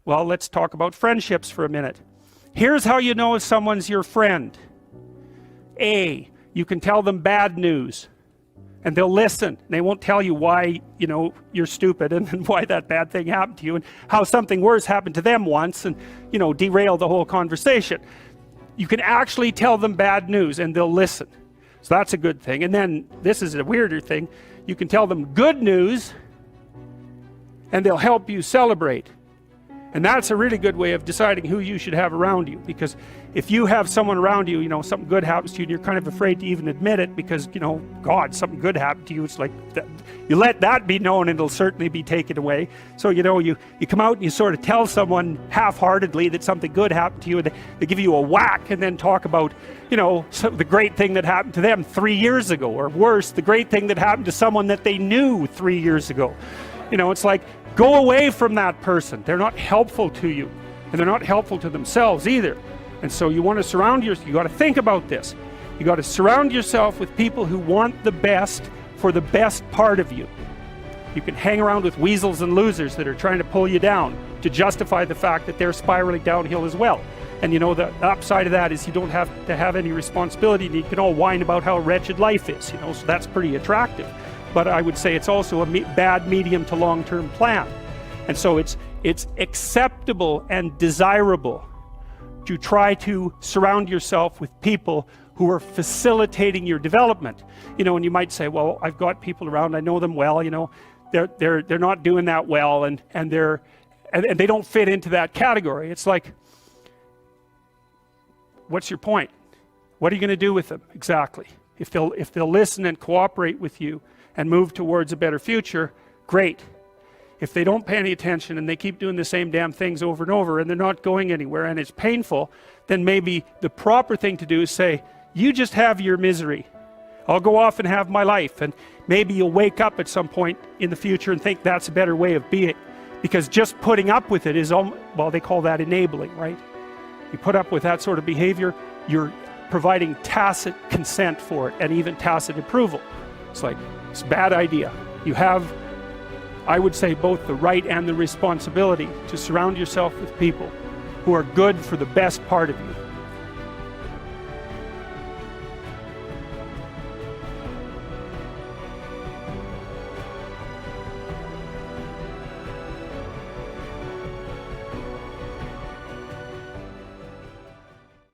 Well, let's talk about friendships for a minute. Here's how you know if someone's your friend. A, you can tell them bad news and they'll listen. They won't tell you why, you know, you're stupid and why that bad thing happened to you and how something worse happened to them once and, you know, derail the whole conversation. You can actually tell them bad news and they'll listen. So that's a good thing. And then this is a weirder thing. You can tell them good news and they'll help you celebrate. And that's a really good way of deciding who you should have around you, because if you have someone around you, you know, something good happens to you and you're kind of afraid to even admit it because, you know, God, something good happened to you. It's like that, you let that be known and it'll certainly be taken away. So, you know, you come out and you sort of tell someone half-heartedly that something good happened to you and they give you a whack and then talk about, you know, the great thing that happened to them 3 years ago, or worse, the great thing that happened to someone that they knew 3 years ago. You know, it's like, go away from that person. They're not helpful to you, and they're not helpful to themselves either. And so you want to surround yourself, you got to think about this. You got to surround yourself with people who want the best for the best part of you. You can hang around with weasels and losers that are trying to pull you down to justify the fact that they're spiraling downhill as well. And you know, the upside of that is you don't have to have any responsibility, and you can all whine about how wretched life is, you know, so that's pretty attractive. But I would say it's also a bad medium to long-term plan. And so it's acceptable and desirable to try to surround yourself with people who are facilitating your development. You know, and you might say, well, I've got people around, I know them well, you know, they're not doing that well, and they don't fit into that category. It's like, what's your point? What are you going to do with them exactly? If they'll listen and cooperate with you and move towards a better future, great. If they don't pay any attention and they keep doing the same damn things over and over and they're not going anywhere and it's painful, then maybe the proper thing to do is say, you just have your misery. I'll go off and have my life. And maybe you'll wake up at some point in the future and think that's a better way of being. Because just putting up with it is, well, they call that enabling, right? You put up with that sort of behavior, you're providing tacit consent for it and even tacit approval. It's like, it's a bad idea. You have, I would say, both the right and the responsibility to surround yourself with people who are good for the best part of you.